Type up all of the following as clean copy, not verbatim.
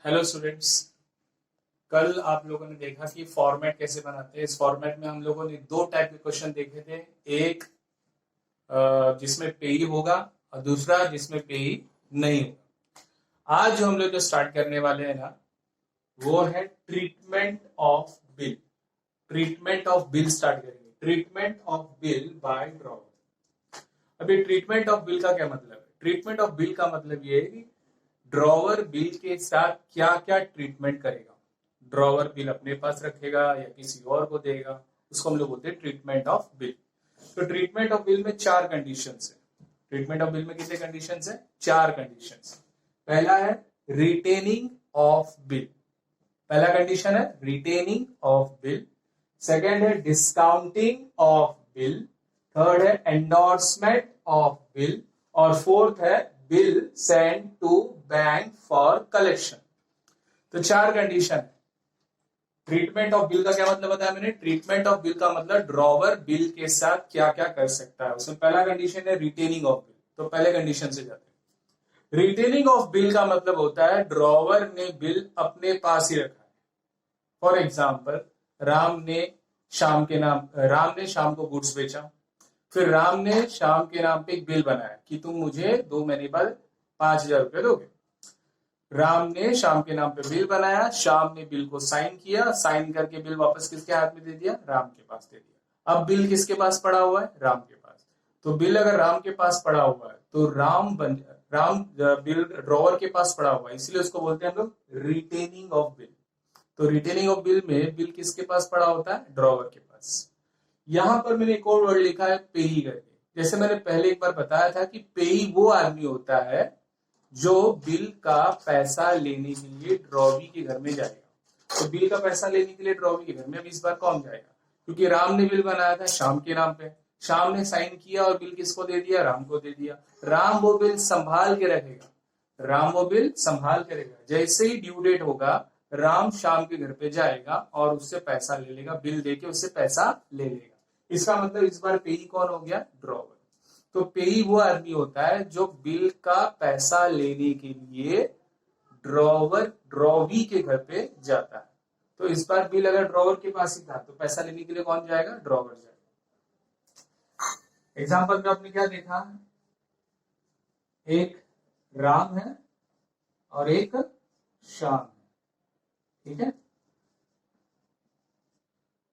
Hello students. कल आप लोगों ने देखा कि फॉर्मेट कैसे बनाते हैं। इस फॉर्मेट में हम लोगों ने दो टाइप के क्वेश्चन देखे थे। एक जिसमें पेई होगा और दूसरा जिसमें पेई नहीं होगा। आज जो हम लोग जो स्टार्ट करने वाले हैं ना, वो है treatment of bill. Treatment of bill start करेंगे। Treatment of bill by drawer. अभी ट्रीटमेंट ऑफ बिल का क्या मतलब है? ट्रीटमेंट ऑफ बिल का मतलब ये है कि ड्रॉवर बिल के साथ क्या क्या ट्रीटमेंट करेगा। ड्रॉवर बिल अपने पास रखेगा या किसी और को देगा, उसको हम लोग बोलते हैं ट्रीटमेंट ऑफ बिल। तो ट्रीटमेंट ऑफ बिल में चार कंडीशंस है। ट्रीटमेंट ऑफ बिल में कितने कंडीशंस है? चार कंडीशंस। पहला है रिटेनिंग ऑफ बिल। पहला कंडीशन है रिटेनिंग ऑफ बिल। सेकेंड है डिस्काउंटिंग ऑफ बिल। थर्ड है एंडोर्समेंट ऑफ बिल। और फोर्थ है bill send to bank for collection. तो चार कंडीशन है। ट्रीटमेंट ऑफ बिल का क्या मतलब बताया मैंने? ट्रीटमेंट ऑफ बिल का मतलब ड्रॉवर बिल के साथ क्या क्या कर सकता है। उसमें पहला कंडीशन है रिटेनिंग ऑफ बिल। तो पहले कंडीशन से जाते हैं। रिटेनिंग ऑफ बिल का मतलब होता है ड्रॉवर ने बिल अपने पास ही रखा है। फॉर एग्जाम्पल, राम ने शाम को गुड्स बेचा। फिर राम ने शाम के नाम पे एक बिल बनाया कि तुम मुझे 2 महीने बाद 5,000 रुपए दोगे। राम ने शाम के नाम पे बिल बनाया, शाम ने बिल को साइन किया, साइन करके बिल वापस किसके हाथ में दे दिया? राम के पास दे दिया। अब बिल किसके पास पड़ा हुआ है? राम के पास। तो बिल अगर राम के पास पड़ा हुआ है तो राम बिल ड्रॉवर के पास पड़ा हुआ है, इसलिए उसको बोलते हैं हम लोग रिटेनिंग ऑफ बिल। तो रिटेनिंग ऑफ बिल में बिल किसके पास पड़ा होता है? ड्रॉवर के पास। यहां पर मैंने एक और वर्ड लिखा है पेई करके। जैसे मैंने पहले एक बार बताया था कि पेई वो आदमी होता है जो बिल का पैसा लेने के लिए ड्रॉवी के घर में जाएगा। तो बिल का पैसा लेने के लिए ड्रॉवी के घर में अब इस बार कौन जाएगा? क्योंकि राम ने बिल बनाया था शाम के नाम पे, शाम ने साइन किया और बिल किसको दे दिया? राम को दे दिया। राम वो बिल संभाल के रखेगा। राम वो बिल संभाल के रखेगा। जैसे ही ड्यू डेट होगा, राम शाम के घर पे जाएगा और उससे पैसा ले लेगा। बिल देके उससे पैसा ले लेगा। इसका मतलब इस बार पेई कौन हो गया? ड्रॉवर। तो पेई वो आदमी होता है जो बिल का पैसा लेने के लिए ड्रॉवी के घर पे जाता है। तो इस बार बिल अगर ड्रॉवर के पास ही था तो पैसा लेने के लिए कौन जाएगा? ड्रॉवर जाएगा। एग्जाम्पल में आपने क्या देखा? एक राम है और एक श्याम है। ठीक है।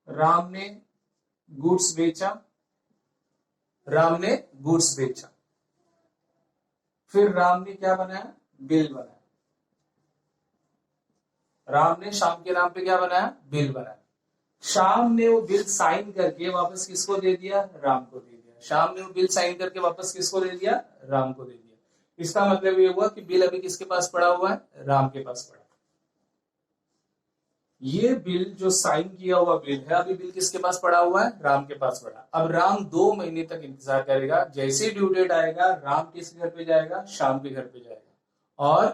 राम ने गुड्स बेचा। राम ने गुड्स बेचा। फिर राम ने क्या बनाया? बिल बनाया। राम ने शाम के नाम पे क्या बनाया? बिल बनाया। शाम ने वो बिल साइन करके वापस किसको दे दिया? राम को दे दिया। शाम ने वो बिल साइन करके वापस किसको दे दिया? राम को दे दिया। इसका मतलब ये हुआ कि बिल अभी किसके पास पड़ा हुआ है? राम के पास पड़ा। ये बिल जो साइन किया हुआ बिल है, अभी बिल किसके पास पड़ा हुआ है? राम के पास पड़ा। अब राम 2 महीने तक इंतजार करेगा। जैसे ही ड्यू डेट आएगा, राम किस घर पे जाएगा? शाम के घर पे जाएगा और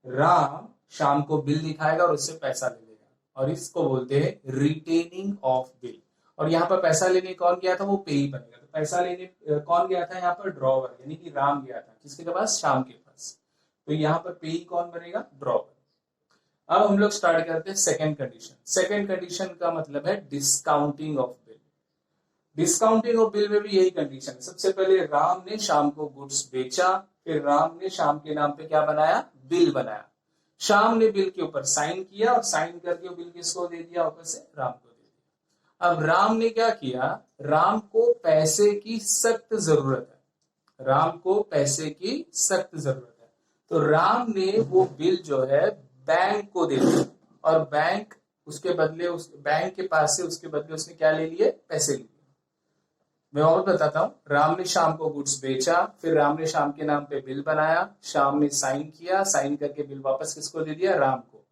राम शाम को बिल दिखाएगा और उससे पैसा ले लेगा। और इसको बोलते हैं रिटेनिंग ऑफ बिल। और यहाँ पर पैसा लेने कौन गया था? वो पेई बनेगा। तो पैसा लेने कौन गया था यहाँ पर? ड्रॉवर, यानी कि राम गया था किसके पास? शाम के पास। तो यहाँ पर पेई कौन बनेगा? ड्रॉवर। अब हम लोग स्टार्ट करते हैं सेकंड कंडीशन। सेकंड कंडीशन का मतलब है discounting of bill. Discounting of bill में भी यही कंडीशन है। सबसे पहले राम ने शाम को गुड्स बेचा। फिर राम ने शाम के नाम पे क्या बनाया? बिल बनाया। शाम ने बिल के ऊपर साइन किया और साइन करके बिल किसको दे दिया? वापस से राम को दे दिया। अब राम ने क्या किया? राम को पैसे की सख्त जरूरत है। राम को पैसे की सख्त जरूरत है। तो राम ने वो बिल जो है बैंक को दे दिया और बैंक उसके बदले बैंक के पास से उसके बदले उसने क्या ले लिए? पैसे लिए। मैं और बताता हूँ। राम ने शाम को गुड्स बेचा। फिर राम ने शाम के नाम पे बिल बनाया। शाम ने साइन किया, साइन करके बिल वापस किसको दे दिया? राम को।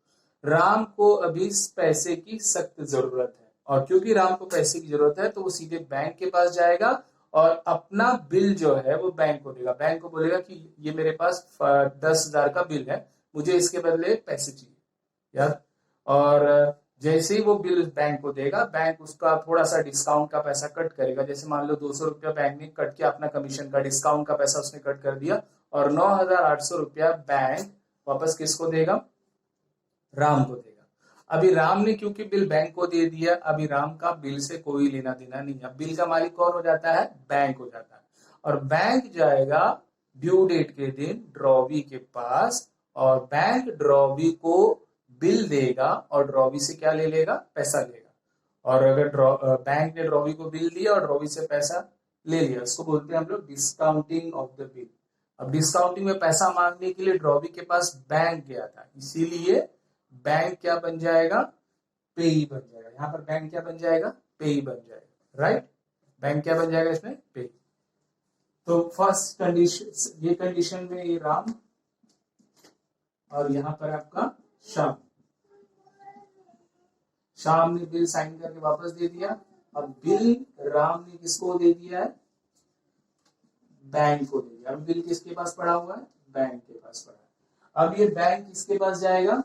राम को अभी इस पैसे की सख्त जरूरत है और क्योंकि राम को पैसे की जरूरत है तो वो सीधे बैंक के पास जाएगा और अपना बिल जो है वो बैंक को देगा। बैंक को बोलेगा कि ये मेरे पास 10,000 का बिल है, मुझे इसके बदले पैसे चाहिए यार। और जैसे ही वो बिल बैंक को देगा, बैंक उसका थोड़ा सा डिस्काउंट का पैसा कट करेगा। जैसे मान लो 200 रुपया बैंक ने कट किया, अपना कमीशन का डिस्काउंट का पैसा उसने कट कर दिया और 9,800 रुपया बैंक वापस किसको देगा? राम को देगा। अभी राम ने क्योंकि बिल बैंक को दे दिया, अभी राम का बिल से कोई लेना देना नहीं है। बिल का मालिक कौन हो जाता है? बैंक हो जाता है। और बैंक जाएगा ड्यू डेट के दिन ड्रॉवी के पास, और बैंक ड्रॉवी को बिल देगा और ड्रॉवी से क्या ले लेगा? पैसा लेगा। और अगर बैंक ने ड्रॉवी को बिल दिया और ड्रॉवी से पैसा ले लिया, उसको बोलते हैं हम लोग डिस्काउंटिंग ऑफ द बिल। अब डिस्काउंटिंग में पैसा मांगने के लिए ड्रॉवी के पास बैंक गया था, इसीलिए बैंक क्या बन जाएगा? पेई बन जाएगा। यहाँ पर बैंक क्या बन जाएगा? पेई बन जाएगा। राइट, बैंक क्या बन जाएगा इसमें? पेई। तो फर्स्ट कंडीशन, ये कंडीशन में ये राम और यहाँ पर आपका श्याम। श्याम ने बिल साइन करके वापस दे दिया। अब बिल राम ने किसको दे दिया है? बैंक को दे दिया। अब बिल किसके पास पड़ा हुआ है? बैंक के पास पड़ा है। अब ये बैंक किसके पास जाएगा?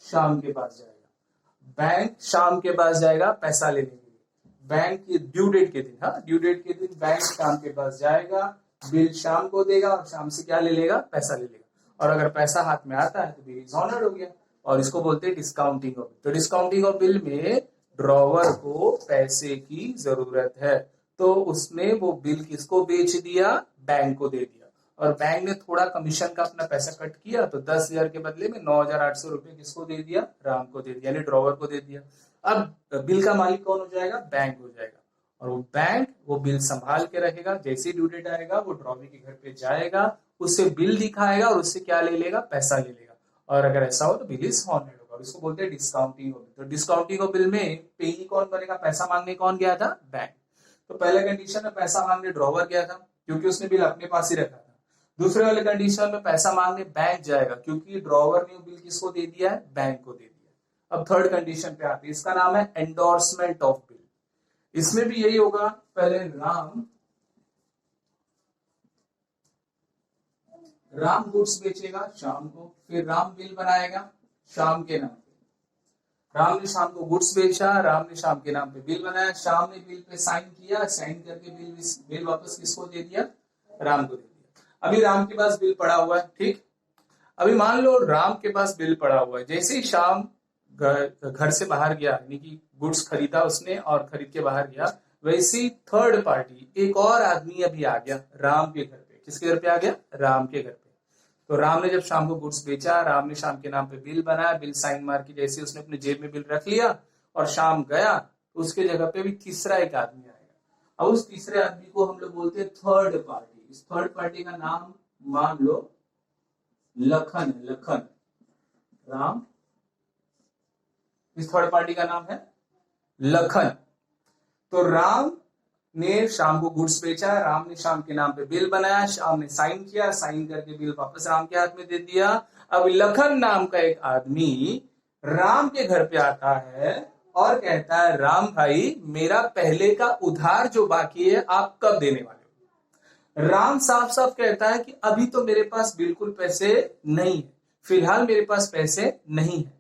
श्याम के पास जाएगा। बैंक श्याम के पास जाएगा पैसा लेने के लिए। बैंक की ड्यू डेट के दिन, हाँ, ड्यू डेट के दिन बैंक श्याम के पास जाएगा, बिल श्याम को देगा और श्याम से क्या ले लेगा? पैसा ले लेगा। और अगर पैसा हाथ में आता है तो बिल इज ऑनर्ड हो गया, और इसको बोलते हैं डिस्काउंटिंग ऑफ। तो डिस्काउंटिंग ऑफ बिल में ड्रॉवर को पैसे की जरूरत है, तो उसने वो बिल किसको बेच दिया? बैंक को दे दिया। और बैंक ने थोड़ा कमीशन का अपना पैसा कट किया, तो 10,000 के बदले में 9,800 रुपए किसको दे दिया? राम को दे दिया, यानी ड्रॉवर को दे दिया। अब बिल का मालिक कौन हो जाएगा? बैंक हो जाएगा। और वो बैंक वो बिल संभाल के रखेगा। जैसे ड्यू डेट आएगा वो ड्रॉवी के घर पे जाएगा, उससे बिल दिखाएगा और उससे क्या ले लेगा? पैसा ले लेगा। और अगर ऐसा हो तो बिल इज ऑनर्ड होगा। इसको बोलते हैं डिस्काउंटिंग ऑफ बिल। तो डिस्काउंटिंग ऑफ बिल में पेई कौन बनेगा? पैसा मांगने कौन गया था? बैंक। तो पहले कंडीशन में पैसा मांगने ड्रॉवर गया था, क्योंकि उसने बिल अपने पास ही रखा था। दूसरे वाले कंडीशन में पैसा मांगने बैंक जाएगा, क्योंकि ड्रॉवर ने बिल किसको दे दिया है? बैंक को दे दिया। अब थर्ड कंडीशन पे आती है, इसका नाम है एंडोर्समेंट ऑफ बिल। इसमें भी यही होगा, पहले राम गुड्स बेचेगा शाम को, फिर राम बिल बनाएगा शाम के नाम पे। राम ने शाम को गुड्स बेचा, राम ने शाम के नाम पे बिल बनाया, शाम ने बिल पे साइन किया, साइन करके बिल वापस किसको दे दिया? राम को दे दिया। अभी राम के पास बिल पड़ा हुआ है, ठीक। अभी मान लो राम के पास बिल पड़ा हुआ है, जैसे ही शाम घर से बाहर गया, यानी कि गुड्स खरीदा उसने और खरीद के बाहर गया, वैसे ही थर्ड पार्टी एक और आदमी अभी आ गया राम के घर पे। किसके घर पे आ गया? राम के घर पे। तो राम ने जब शाम को गुड्स बेचा, राम ने शाम के नाम पे बिल बनाया, बिल साइन मार के जैसे उसने अपने जेब में बिल रख लिया और शाम गया, तो उसके जगह पे भी तीसरा एक आदमी आएगा। अब उस तीसरे आदमी को हम लोग बोलते हैं थर्ड पार्टी। इस थर्ड पार्टी का नाम मान लो लखन। लखन, राम, इस थर्ड पार्टी का नाम है लखन। तो राम ने शाम को गुड्स बेचा, राम ने शाम के नाम पे बिल बनाया, शाम ने साइन किया, साइन करके बिल वापस राम के हाथ में दे दिया। अब लखन नाम का एक आदमी राम के घर पे आता है और कहता है, राम भाई मेरा पहले का उधार जो बाकी है आप कब देने वाले हो? राम साफ साफ कहता है कि अभी तो मेरे पास बिल्कुल पैसे नहीं है, फिलहाल मेरे पास पैसे नहीं है।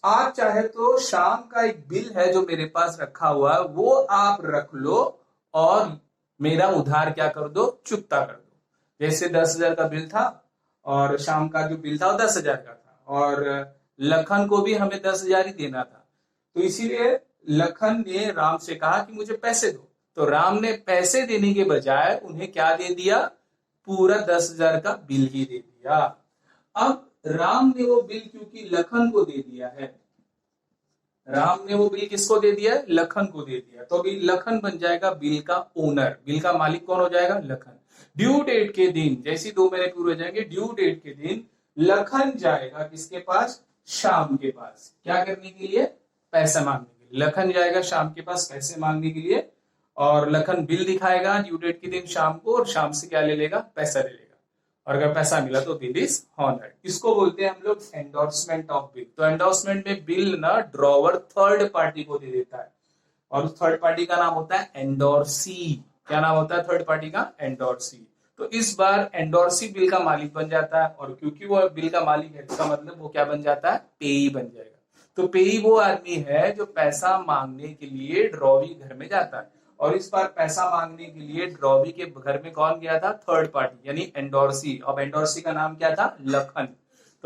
आप चाहे तो शाम का एक बिल है जो मेरे पास रखा हुआ है, वो आप रख लो और मेरा उधार क्या कर दो? चुकता कर दो। जैसे 10,000 का बिल था और शाम का जो बिल था वो 10,000 का था, और लखन को भी हमें 10,000 ही देना था। तो इसीलिए लखन ने राम से कहा कि मुझे पैसे दो। तो राम ने पैसे देने के बजाय उन्हें क्या दे दिया? पूरा 10,000 का बिल ही दे दिया। अब राम ने वो बिल क्योंकि लखन को दे दिया है, राम ने वो बिल किसको दे दिया है? लखन को दे दिया। तो अभी लखन बन जाएगा बिल का ओनर। बिल का मालिक कौन हो जाएगा? लखन। ड्यू डेट के दिन, जैसे 2 महीने पूरे हो जाएंगे, ड्यू डेट के दिन लखन जाएगा किसके पास? शाम के पास। क्या करने के लिए? पैसा मांगने के लिए। लखन जाएगा शाम के पास पैसे मांगने के लिए, और लखन बिल दिखाएगा ड्यू डेट के दिन शाम को, और शाम से क्या ले लेगा? पैसा ले लेगा। और अगर पैसा मिला तो बिल इज ऑनर्ड। इसको बोलते हैं हम लोग एंडोर्समेंट ऑफ बिल। तो एंडोर्समेंट में बिल ना ड्रॉवर थर्ड पार्टी को दे देता है, और उस थर्ड पार्टी का नाम होता है एंडोर्सी। क्या नाम होता है थर्ड पार्टी का? एंडोर्सी। तो इस बार एंडोर्सी बिल का मालिक बन जाता है, और क्योंकि वो बिल का मालिक है, इसका मतलब वो क्या बन जाता है? पेई बन जाएगा। तो पेई वो आदमी है जो पैसा मांगने के लिए ड्रॉवी घर में जाता है, और इस बार पैसा मांगने के लिए ड्रॉवी के घर में कौन गया था? थर्ड पार्टी, यानी एंडोर्सी। अब एंडोर्सी का नाम क्या था? लखन।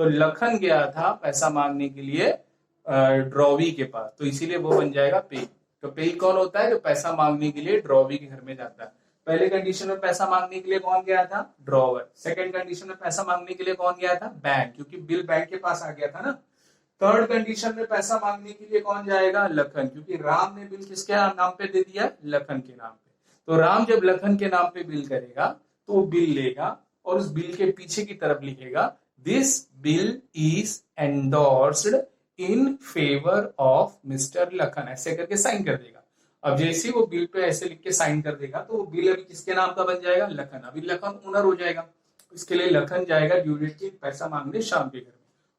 तो लखन गया था पैसा मांगने के लिए ड्रॉवी के पास, तो इसीलिए वो बन जाएगा पेई। तो पेई कौन होता है? जो पैसा मांगने के लिए ड्रॉवी के घर में जाता है। पहले कंडीशन में पैसा मांगने के लिए कौन गया था? ड्रॉवर। सेकंड कंडीशन में पैसा मांगने के लिए कौन गया था? बैंक, क्योंकि बिल बैंक के पास आ गया था ना। थर्ड कंडीशन में पैसा मांगने के लिए कौन जाएगा? लखन, क्योंकि राम ने बिल किसके नाम पे दे दिया? लखन के नाम पे। तो राम जब लखन के नाम पे बिल करेगा तो वो बिल लेगा और उस बिल के पीछे की तरफ लिखेगा this bill is endorsed in favour of mister Lakhan, ऐसे करके साइन कर देगा। अब जैसे ही वो बिल पे ऐसे लिख के साइन कर देगा तो वो बिल अभी किसके नाम का बन जाएगा? लखन। अभी लखन ओनर हो जाएगा, इसके लिए लखन जाएगा ड्यू डेट की पैसा मांगने श्याम के घर में,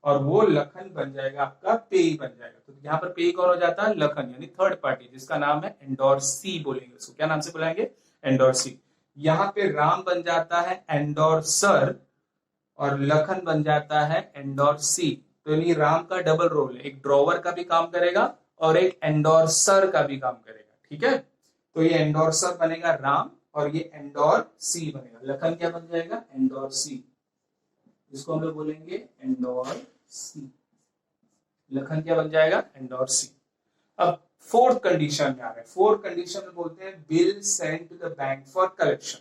और वो लखन बन जाएगा आपका पेई बन जाएगा। तो यहाँ पर पेई कौन हो जाता है? लखन, यानी थर्ड पार्टी, जिसका नाम है एंडोर्सी बोलेंगे उसको। क्या नाम से बुलाएंगे? एंडोर्सी। यहाँ पे राम बन जाता है एंडोर्सर और लखन बन जाता है एंडोर्सी। तो यानी राम का डबल रोल है, एक ड्रॉवर का भी काम करेगा और एक एंडोर्सर का भी काम करेगा। ठीक है, तो ये एंडोर्सर बनेगा राम और ये एंडोर्सी बनेगा। लखन क्या बन जाएगा? एंडोर्सी, इसको हम लोग बोलेंगे एंडोर्सी। लखन क्या बन जाएगा? एंडोर्सी। अब फोर्थ कंडीशन में आ रहे हैं। फोर्थ कंडीशन में बोलते हैं bill send to the bank for collection.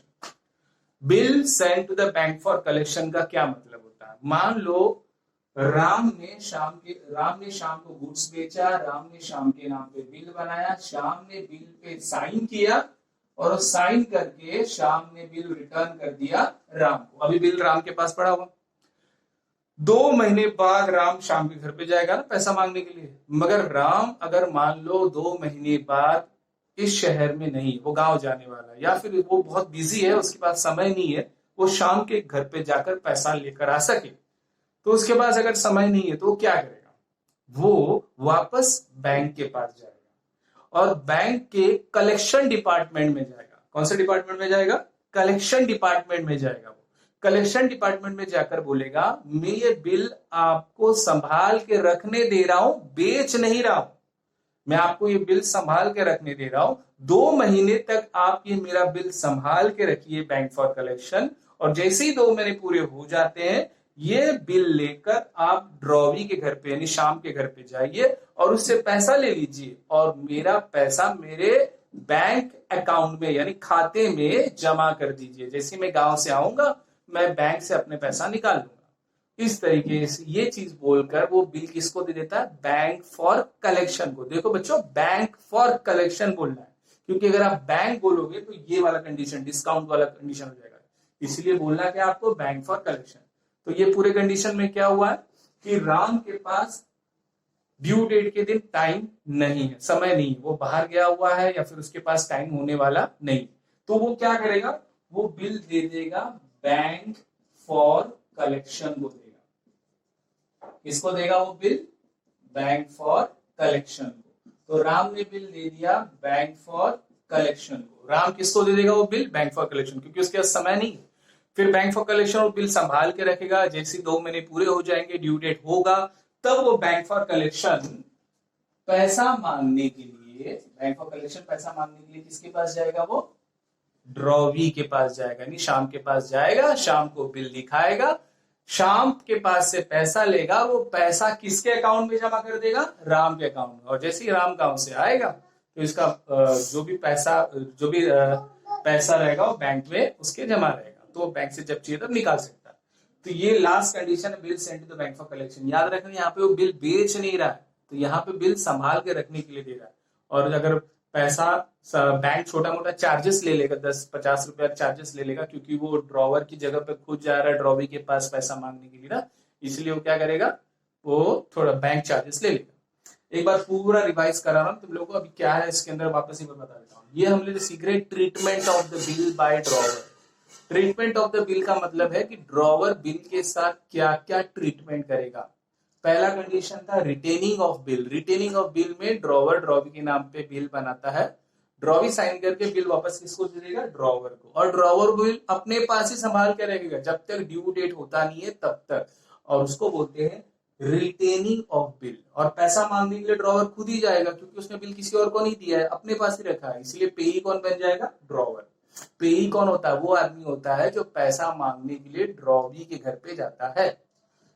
Bill send to the bank for collection का क्या मतलब होता है? मान लो राम ने शाम को गुड्स बेचा, राम ने शाम के नाम पे बिल बनाया, शाम ने बिल पे साइन किया और साइन करके शाम ने बिल रिटर्न कर दिया राम को। अभी बिल राम के पास पड़ा हुआ। 2 महीने बाद राम शाम के घर पे जाएगा ना पैसा मांगने के लिए, मगर राम अगर मान लो 2 महीने बाद इस शहर में नहीं, वो गांव जाने वाला है या फिर वो बहुत बिजी है, उसके पास समय नहीं है वो शाम के घर पे जाकर पैसा लेकर आ सके, तो उसके पास अगर समय नहीं है तो वो क्या करेगा? वो वापस बैंक के पास जाएगा और बैंक के कलेक्शन डिपार्टमेंट में जाएगा। कौन से डिपार्टमेंट में जाएगा? कलेक्शन डिपार्टमेंट में जाएगा। वो कलेक्शन डिपार्टमेंट में जाकर बोलेगा मैं ये बिल आपको संभाल के रखने दे रहा हूं, बेच नहीं रहा हूं, मैं आपको ये बिल संभाल के रखने दे रहा हूं। 2 महीने तक आप ये मेरा बिल संभाल के रखिए बैंक फॉर कलेक्शन, और जैसे ही 2 महीने पूरे हो जाते हैं ये बिल लेकर आप ड्रॉवी के घर पे यानी शाम के घर पे जाइए और उससे पैसा ले लीजिए और मेरा पैसा मेरे बैंक अकाउंट में यानी खाते में जमा कर दीजिए। जैसे मैं गांव से आऊंगा मैं बैंक से अपने पैसा निकाल लूंगा। इस तरीके से ये चीज बोलकर वो बिल किसको दे देता है? बैंक फॉर कलेक्शन को। देखो बच्चों, बैंक फॉर कलेक्शन बोलना है, क्योंकि अगर आप बैंक बोलोगे तो ये वाला कंडीशन, डिस्काउंट वाला कंडीशन हो जाएगा, इसलिए बोलना क्या आपको? Bank for collection. तो ये पूरे कंडीशन में क्या हुआ है कि राम के पास ड्यू डेट के दिन टाइम नहीं है, समय नहीं, वो बाहर गया हुआ है या फिर उसके पास टाइम होने वाला नहीं, तो वो क्या करेगा? वो बिल दे देगा बैंक फॉर कलेक्शन को देगा। किसको देगा वो बिल? बैंक फॉर कलेक्शन को। तो राम ने बिल दे दिया बैंक फॉर कलेक्शन को। राम किसको दे देगा वो बिल? बैंक फॉर कलेक्शन, क्योंकि उसके पास समय नहीं है। फिर बैंक फॉर कलेक्शन वो बिल संभाल के रखेगा, जैसे 2 महीने पूरे हो जाएंगे, ड्यू डेट होगा, तब वो बैंक फॉर कलेक्शन पैसा मांगने के लिए, बैंक फॉर कलेक्शन पैसा मांगने के लिए किसके पास जाएगा? वो ड्रॉवी के पास जाएगा, यानी शाम के पास जाएगा, शाम को बिल दिखाएगा, शाम के पास से पैसा लेगा, वो पैसा किसके अकाउंट में जमा कर देगा? राम के अकाउंट में। और जैसे ही राम गांव से आएगा तो इसका जो भी पैसा रहेगा वो बैंक में उसके जमा रहेगा, तो बैंक से जब चाहिए तब निकाल सकता है। तो ये लास्ट कंडीशन है bill send to the bank for collection. याद रखना यहाँ पे वो बिल बेच नहीं रहा है, तो यहाँ पे बिल संभाल के रखने के लिए दे रहा है। और अगर पैसा बैंक छोटा मोटा चार्जेस ले लेगा, 10-50 रुपया चार्जेस ले लेगा, क्योंकि वो ड्रॉवर की जगह पे खुद जा रहा है ड्रॉवी के पास पैसा मांगने के लिए ना, इसलिए वो क्या करेगा? वो थोड़ा बैंक चार्जेस ले लेगा। एक बार पूरा रिवाइज करा रहा हूं तुम लोगों को, अभी क्या है इसके अंदर वापस एक बार बता देता हूँ। ये हम लोग सीख रहे treatment of the bill by drawer. Treatment of the bill का मतलब है कि ड्रॉवर बिल के साथ क्या क्या ट्रीटमेंट करेगा। पहला कंडीशन था retaining of bill. Retaining of bill में ड्रॉवर ड्रॉवी के नाम पे बिल बनाता है, ड्रॉवी साइन करके बिल वापस किसको दे देगा? ड्रॉवर को। और ड्रॉवर बिल अपने पास ही संभाल के रहेगा जब तक ड्यू डेट होता नहीं है तब तक, और उसको बोलते हैं रिटेनिंग ऑफ बिल। और पैसा मांगने के लिए ड्रॉवर खुद ही जाएगा, क्योंकि उसने बिल किसी और को नहीं दिया है, अपने पास ही रखा है, इसलिए पेई कौन बन जाएगा? ड्रॉवर। पेई कौन होता है? वो आदमी होता है जो पैसा मांगने के लिए ड्रॉवी के घर पे जाता है।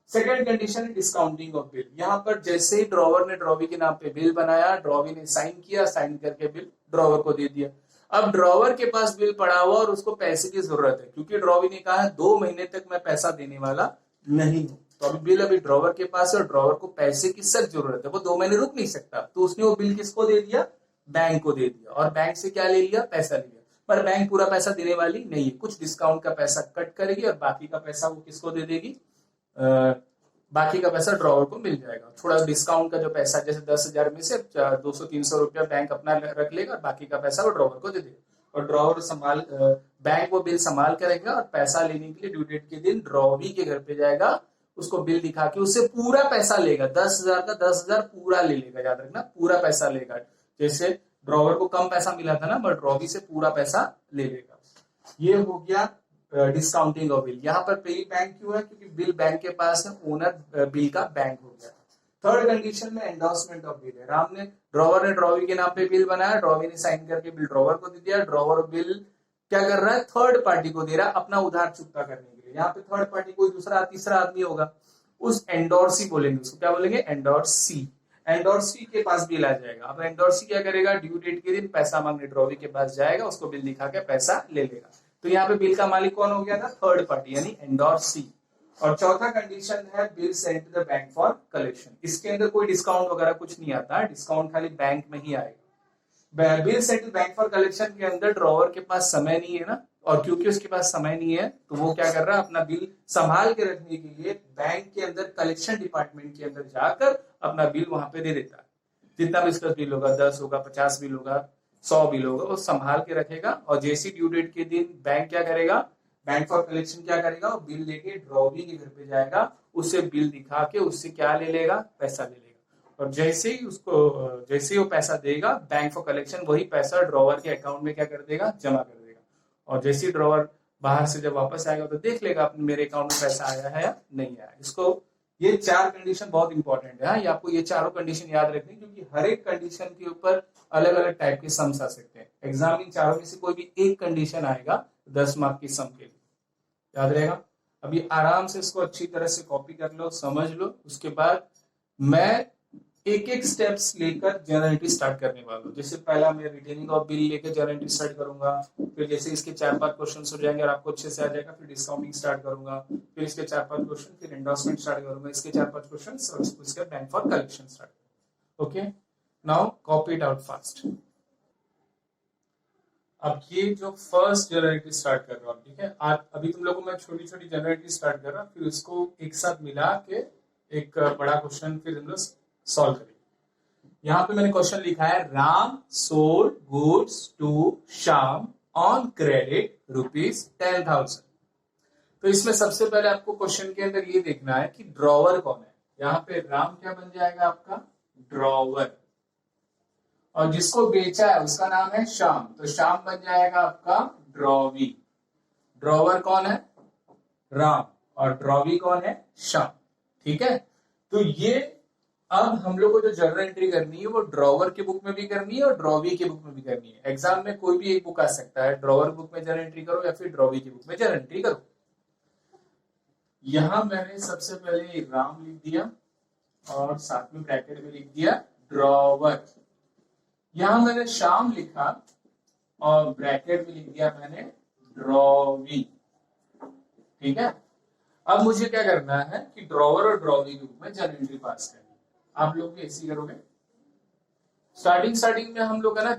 सेकंड कंडीशन है डिस्काउंटिंग ऑफ बिल। यहाँ पर जैसे ही ड्रॉवर ने ड्रॉवी के नाम पे बिल बनाया, ड्रॉवी ने साइन किया, साइन करके बिल ड्रॉवर को दे दिया। अब ड्रॉवर के पास बिल पड़ा हुआ और उसको पैसे की जरूरत है, क्योंकि ड्रॉवी ने कहा है 2 महीने तक मैं पैसा देने वाला नहीं हूं। तो अभी बिल अभी ड्रॉवर के पास है और ड्रॉवर को पैसे की सख्त जरूरत है, वो 2 महीने रुक नहीं सकता। तो उसने वो बिल किसको दे दिया? बैंक को दे दिया। और बैंक से क्या ले लिया? पैसा ले लिया। पर बैंक पूरा पैसा देने वाली नहीं है, कुछ डिस्काउंट का पैसा कट करेगी और बाकी का पैसा वो किसको दे देगी? बाकी का पैसा ड्रॉवर को मिल जाएगा। थोड़ा डिस्काउंट का जो पैसा, जैसे 10,000 में से 200-300 रुपया बैंक अपना रख लेगा और बाकी का पैसा वो ड्रॉवर को दे देगा। और ड्रॉवर बैंक वो बिल संभाल के रखेगा और पैसा लेने के लिए ड्यू डेट के दिन ड्रॉवी के घर पे जाएगा, उसको बिल दिखा के उससे पूरा पैसा लेगा। 10,000 का 10,000 पूरा ले लेगा, याद रखना पूरा पैसा लेगा। जैसे ड्रॉवर को कम पैसा मिला था ना, बट ड्रॉवी से पूरा पैसा ले लेगा। ये हो गया डिस्काउंटिंग ऑफ बिल। यहाँ पर पेई बैंक क्यों है? क्योंकि बिल बैंक के पास है, ओनर बिल का बैंक हो गया। थर्ड कंडीशन में एंडोर्समेंट ऑफ बिल है। राम ने ड्रॉवर ने ड्रॉवी के नाम पे बिल बनाया, ड्रॉवी ने साइन करके बिल ड्रॉवर को दे दिया। ड्रॉवर बिल क्या कर रहा है? थर्ड पार्टी को दे रहा है अपना उधार चुकता करने के लिए। यहाँ पे थर्ड पार्टी कोई दूसरा तीसरा आदमी होगा, उस एंडोर्सी बोलेंगे, उसको क्या बोलेंगे? एंडोर्सी। एंडोर्सी के पास बिल आ जाएगा। अब एंडोर्सी क्या करेगा? ड्यू डेट के दिन पैसा मांगने ड्रॉवी के पास जाएगा, उसको बिल दिखा के पैसा ले लेगा। तो यहाँ पे बिल का मालिक कौन हो गया था? थर्ड पार्टी, यानी एंडोर्सी। और चौथा कंडीशन है bill sent to the bank for collection. इसके अंदर कोई डिस्काउंट वगैरह कुछ नहीं आता है, डिस्काउंट खाली बैंक में ही आएगा। Bill sent to bank for collection के अंदर ड्रॉवर के पास समय नहीं है ना, और क्योंकि उसके पास समय नहीं है तो वो क्या कर रहा है? अपना बिल संभाल के रखने के लिए बैंक के अंदर कलेक्शन डिपार्टमेंट के अंदर जाकर अपना बिल वहां पे दे देता है। जितना भी इसका बिल होगा, 10 होगा, 50 बिल होगा, 100 बिल होगा, वो संभाल के रखेगा। और जैसी ड्यू डेट के दिन बैंक क्या करेगा? बैंक फॉर कलेक्शन क्या करेगा? वो बिल लेके ड्रॉवी के घर पे जाएगा, उससे बिल दिखा के उससे क्या ले लेगा? पैसा ले लेगा। और जैसे ही वो पैसा देगा, बैंक फॉर कलेक्शन वही पैसा ड्रॉवर के अकाउंट में क्या कर देगा? जमा कर देगा। और जैसे ही ड्रॉवर बाहर से जब वापस आएगा तो देख लेगा अपने मेरे अकाउंट में पैसा आया है या नहीं आया। इसको ये 4 कंडीशन बहुत इंपॉर्टेंट है। ये आपको ये चारों कंडीशन याद रखनी, क्योंकि हर एक कंडीशन के ऊपर अलग अलग टाइप के सम्स आ सकते हैं। एग्जाम इन चारों में से कोई भी एक कंडीशन आएगा 10 मार्क की सम के लिए, याद रहेगा। अभी आराम से इसको अच्छी तरह से कॉपी कर लो, समझ लो। उसके बाद मैं एक एक स्टेप्स लेकर जर्नल एंट्री स्टार्ट करने वाला हूँ। जैसे पहला मैं रिटेनिंग ऑफ बिल लेकर जर्नल एंट्री स्टार्ट करूंगा, फिर जैसे इसके 4-5 क्वेश्चन हो जाएंगे और आपको अच्छे से आ जाएगा, फिर डिस्काउंटिंग स्टार्ट करूंगा, फिर इसके 4-5 क्वेश्चन, फिर एंडोर्समेंट स्टार्ट करूंगा, इसके 4-5 क्वेश्चन और इसके बैंक फॉर कलेक्शन स्टार्ट करूंगा। Okay, now copy it out fast. अब ये जो फर्स्ट जर्नल एंट्री स्टार्ट कर रहा हूँ, ठीक है। आज अभी तुम लोगों को मैं छोटी छोटी जर्नल एंट्री स्टार्ट कर रहा हूँ, फिर उसको एक साथ मिला के एक बड़ा क्वेश्चन फिर हम लोग सॉल्व करेंगे। यहाँ पे मैंने क्वेश्चन लिखा है, Ram sold goods to Shyam on credit ₹10,000। तो इसमें सबसे पहले आपको क्वेश्चन के अंदर ये देखना है कि ड्रॉवर कौन है। यहाँ पे राम क्या बन जाएगा? आपका ड्रॉवर। और जिसको बेचा है उसका नाम है श्याम, तो श्याम बन जाएगा आपका ड्रॉवी। ड्रॉवर कौन है? राम। और ड्रॉवी कौन है? श्याम। ठीक है। तो ये अब हम लोग को जो जर्नल एंट्री करनी है वो ड्रॉवर के बुक में भी करनी है और ड्रॉवी के बुक में भी करनी है। एग्जाम में कोई भी एक बुक आ सकता है, ड्रॉवर बुक में जर्नल एंट्री करो या फिर ड्रॉवी की बुक में जर्नल एंट्री करो। यहां मैंने सबसे पहले राम लिख दिया और साथ में ब्रैकेट में लिख दिया ड्रॉवर। यहां मैंने श्याम लिखा और ब्रैकेट में लिख दिया मैंने ड्रॉवी। ठीक है। अब मुझे क्या करना है कि ड्रॉवर और ड्रॉवी के बुक में जर्नल एंट्री पास करनी है। आप लोग ऐसी करोगे। स्टार्टिंग में हम लोग है ना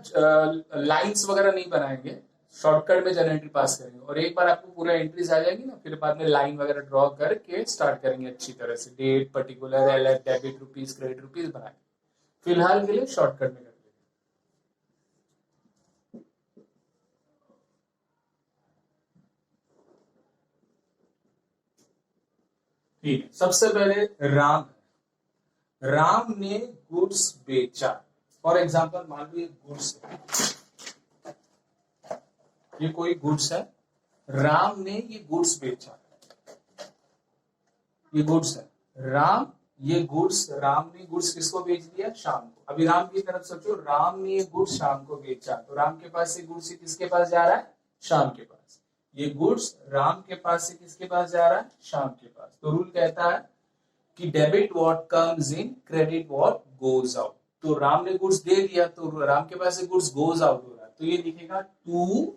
लाइंस वगैरह नहीं बनाएंगे, शॉर्टकट में जर्नल एंट्री पास करेंगे। और एक बार आपको पूरा एंट्रीज आ जाएगी ना, फिर बाद में लाइन वगैरह ड्रॉ करके स्टार्ट करेंगे अच्छी तरह से, date, particular, LF, debit rupees, credit rupees बनाएंगे। फिलहाल के लिए शॉर्टकट में करेंगे। ठीक है। सबसे पहले राम ने गुड्स बेचा। फॉर एग्जाम्पल मान लो ये गुड्स है, ये कोई गुड्स है, राम ने ये गुड्स बेचा, ये गुड्स है। राम ने गुड्स किसको बेच दिया? शाम को। अभी राम की तरफ सोचो, राम ने ये गुड्स शाम को बेचा, तो राम के पास से गुड्स किसके पास जा रहा है? शाम के पास। ये गुड्स राम के पास से किसके पास जा रहा है? शाम के पास। तो रूल कहता है कि debit what comes in, credit what goes out. तो राम ने गुड्स दे दिया तो राम के पास से गुड्स गोज आउट हो रहा है, तो ये लिखेगा टू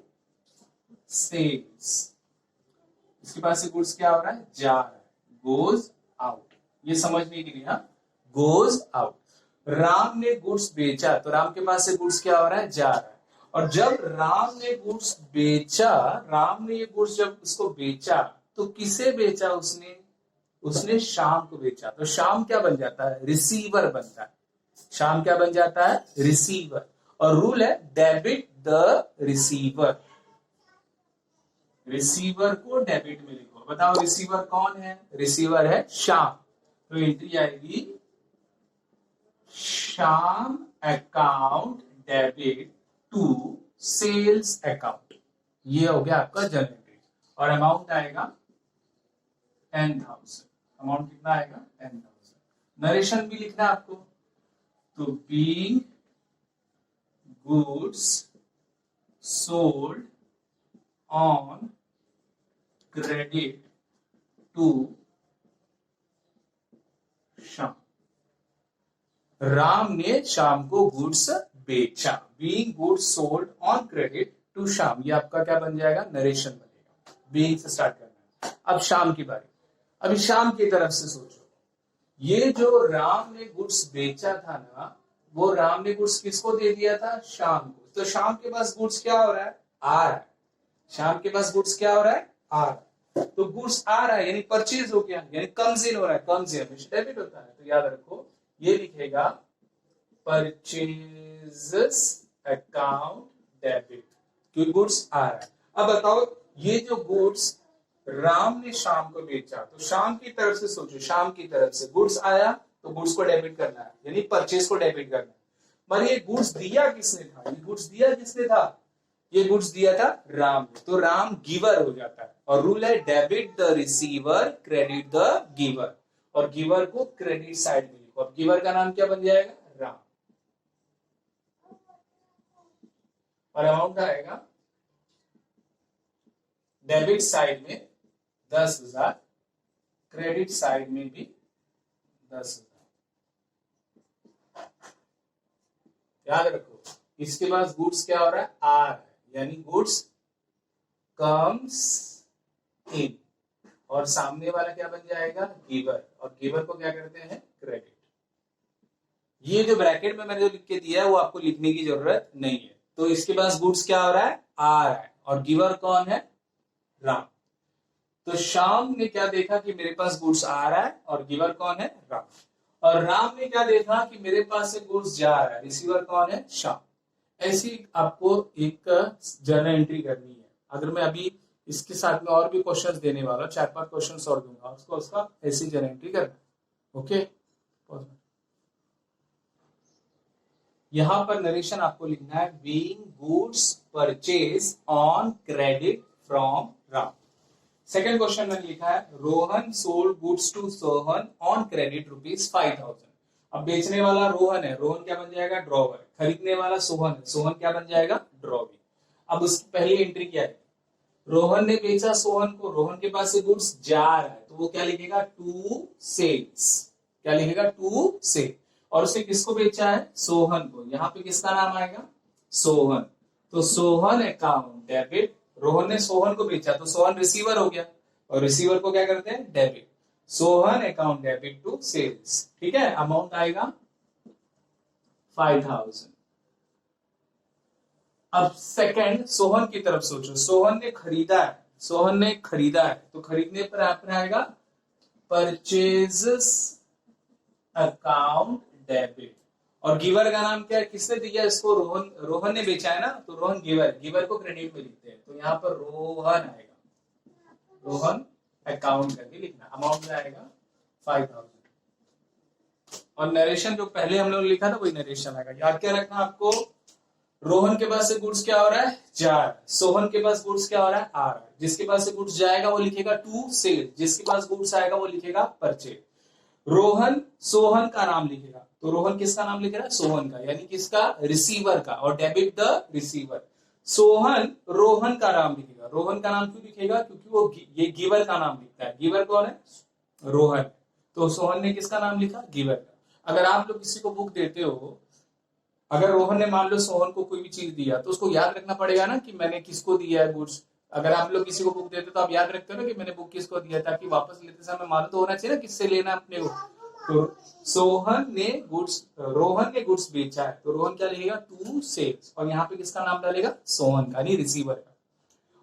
सेल्स। इसके पास से गुड्स क्या हो रहा है, जा रहा है, गोज आउट। ये समझने के लिए, हाँ, गोज आउट। राम ने गुड्स बेचा तो राम के पास से गुड्स क्या हो रहा है, जा रहा है। और जब राम ने गुड्स बेचा, राम ने ये गुड्स जब उसको बेचा तो किसे बेचा उसने, उसने श्याम को बेचा। तो श्याम क्या बन जाता है, रिसीवर बनता है। श्याम क्या बन जाता है, रिसीवर। और रूल है डेबिट द रिसीवर, रिसीवर को डेबिट में लिखो। बताओ रिसीवर कौन है, रिसीवर है श्याम। तो एंट्री आएगी Shyam account debit to sales account. ये हो गया आपका जर्नल एंट्री। और अमाउंट आएगा 10,000। अमाउंट कितना आएगा, 10,000। नरेशन भी लिखना है आपको। तो being goods sold on credit to Shyam. Ram ने श्याम को गुड्स बेचा। Being goods sold on credit to Shyam, ये आपका क्या बन जाएगा, नरेशन बनेगा। बीइंग से स्टार्ट करना है। अब श्याम की बारी। अभी श्याम की तरफ से सोचो, ये जो राम ने गुड्स बेचा था ना, वो राम ने गुड्स किसको दे दिया था, श्याम को। तो श्याम के पास गुड्स क्या हो रहा है, आ रहा है। श्याम के पास गुड्स क्या हो रहा है, आ रहा है। तो गुड्स आ रहा है यानी परचेज हो गया, यानी कम्स इन हो रहा है। कम्स इन हमेशा डेबिट होता है, तो याद रखो ये लिखेगा परचेजेस अकाउंट डेबिट, क्योंकि गुड्स आ रहा है। अब बताओ ये जो गुड्स राम ने श्याम को बेचा, तो श्याम की तरफ से सोचो, श्याम की तरफ से गुड्स आया तो गुड्स को डेबिट करना है, यानी परचेज को डेबिट करना है। पर ये गुड्स दिया किसने था, ये गुड्स दिया किसने था, ये गुड्स दिया था राम ने। तो राम गिवर हो जाता है। और रूल है debit the receiver credit the giver. और गिवर को क्रेडिट साइड में लिखो। अब गिवर का नाम क्या बन जाएगा, राम। और अमाउंट आएगा डेबिट साइड में 10,000, क्रेडिट साइड में भी 10,000। याद रखो इसके पास गुड्स क्या हो रहा है, आ रहा है, यानी गुड्स कम्स इन। और सामने वाला क्या बन जाएगा, गिवर। और गिवर को क्या करते हैं, क्रेडिट। ये जो ब्रैकेट में मैंने जो लिख के दिया है वो आपको लिखने की जरूरत नहीं है। तो इसके पास गुड्स क्या हो रहा है, आ रहा है। और गिवर कौन है, राम। तो श्याम ने क्या देखा कि मेरे पास गुड्स आ रहा है, और गिवर कौन है, राम। और राम ने क्या देखा कि मेरे पास से गुड्स जा रहा है, रिसीवर कौन है, श्याम। ऐसी आपको एक जर्नल एंट्री करनी है। अगर मैं अभी इसके साथ में और भी क्वेश्चंस देने वाला हूं, 4-5 क्वेश्चंस और दूंगा, उसका ऐसी जर्नल एंट्री करना। ओके, यहां पर नरेशन आपको लिखना है being goods purchase on credit from Ram. Second question मैंने लिखा है Rohan sold goods to Sohan on credit ₹5,000। अब बेचने वाला रोहन है, रोहन क्या बन जाएगा, ड्रॉवर। खरीदने वाला सोहन है, सोहन क्या बन जाएगा, ड्रॉवी। अब उसकी पहली एंट्री क्या है, रोहन ने बेचा सोहन को, रोहन के पास से गुड्स जा रहा है, तो वो क्या लिखेगा, टू सेल्स। क्या लिखेगा, टू सेल। और उसने किसको बेचा है, सोहन को। यहाँ पे किसका नाम आएगा, सोहन। तो सोहन अकाउंट डेबिट, रोहन ने सोहन को बेचा तो सोहन रिसीवर हो गया, और रिसीवर को क्या करते हैं, debit. Sohan account debit to sales. ठीक है, अमाउंट आएगा 5,000। अब सेकंड सोहन की तरफ सोचो, सोहन ने खरीदा है, सोहन ने खरीदा है, तो खरीदने पर आपने आएगा परचेजेस अकाउंट डेबिट। और गिवर का नाम क्या है, किसने दिया इसको, रोहन। रोहन ने बेचा है ना, तो रोहन गिवर, गिवर को क्रेडिट में लिखते हैं। तो यहाँ पर रोहन आएगा, रोहन अकाउंट करके लिखना। अमाउंट में आएगा 5,000। और नरेशन जो पहले हम लोग लिखा था वही नरेशन आएगा। याद क्या रखना आपको, रोहन के पास से गुड्स क्या हो रहा है, जा रहा है। सोहन के पास गुड्स क्या हो रहा है, आ रहा है। जिसके पास से गुड्स जाएगा वो लिखेगा टू सेल, जिसके पास गुड्स आएगा वो लिखेगा परचेज। रोहन सोहन का नाम लिखेगा, तो रोहन किसका नाम लिखेगा, सोहन का, यानी किसका, रिसीवर का। और debit the receiver. Sohan Rohan का नाम लिखेगा। रोहन का नाम क्यों लिखेगा, क्योंकि वो ये गिवर का नाम लिखता है। गिवर कौन है, रोहन। तो सोहन ने किसका नाम लिखा? गिवर का। अगर आप लोग किसी को बुक देते हो, अगर रोहन ने मान लो सोहन को कोई भी चीज दिया तो उसको याद रखना पड़ेगा ना कि मैंने किसको दिया है गुड्स। अगर आप लोग किसी को बुक देते तो आप याद रखते हो ना कि मैंने बुक किसको दिया, ताकि वापस लेते समय मालूम तो होना चाहिए ना किससे लेना अपने को। तो सोहन ने गुड्स, रोहन ने गुड्स बेचा है, तो रोहन क्या लिखेगा? टू सेल्स, और यहाँ पे किसका नाम डालेगा? सोहन का, नहीं रिसीवर का।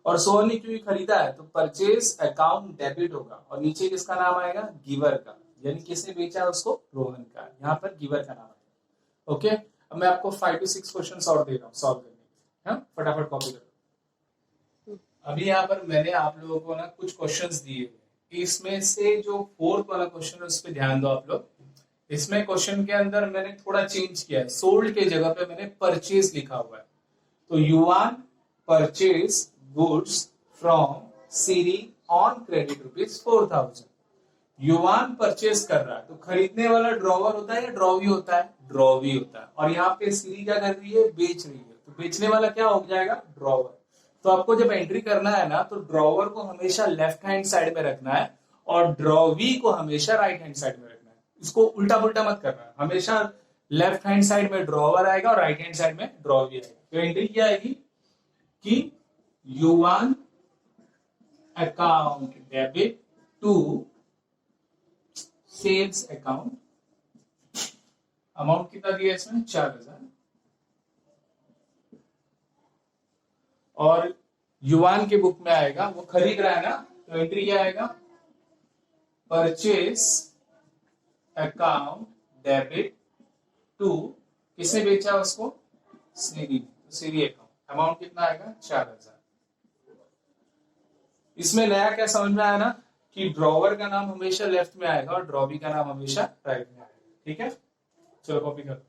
और सोहन ने क्यों खरीदा है? तो परचेज अकाउंट डेबिट होगा, और नीचे किसका नाम आएगा? गिवर का, यानी किसने बेचा है उसको? रोहन का। यहाँ पर गिवर का नाम आएगा। ओके, अब मैं आपको 5 to 6 क्वेश्चन और दे रहा हूँ सॉल्व करने के। हाँ, फटाफट कॉपी करो। अभी यहाँ पर मैंने आप लोगों को ना कुछ क्वेश्चंस दिए, इसमें से जो 4th वाला क्वेश्चन है उस पर ध्यान दो आप लोग। इसमें क्वेश्चन के अंदर मैंने थोड़ा चेंज किया है, सोल्ड के जगह पे मैंने परचेज लिखा हुआ है। तो Yuvan purchase goods from Siri on credit ₹4,000। Yuvan purchase कर रहा है, तो खरीदने वाला ड्रॉवर होता है या ड्रॉवी होता है? ड्रॉवी होता है। और यहाँ पे सिरी क्या कर रही है? बेच रही है, तो बेचने वाला क्या हो जाएगा? ड्रॉवर। तो आपको जब एंट्री करना है ना, तो ड्रॉवर को हमेशा लेफ्ट हैंड साइड में रखना है और ड्रॉवी को हमेशा राइट हैंड साइड में रखना है। इसको उल्टा पुल्टा मत करना है, हमेशा लेफ्ट हैंड साइड में ड्रॉवर आएगा और राइट हैंड साइड में ड्रॉवी आएगा। तो एंट्री क्या आएगी कि Yuvan account debit to sales account. Amount कितना दिया इसमें? 4,000। और युवान की बुक में आएगा, वो खरीद रहा है ना, तो एंट्री क्या आएगा? परचेज अकाउंट डेबिट टू, किसने बेचा उसको? सीरी, सीरी अकाउंट। अमाउंट कितना आएगा? 4,000। इसमें नया क्या समझ में आया ना कि ड्रॉवर का नाम हमेशा लेफ्ट में आएगा और ड्रॉवी का नाम हमेशा राइट में आएगा। ठीक है, चलो कॉपी करो।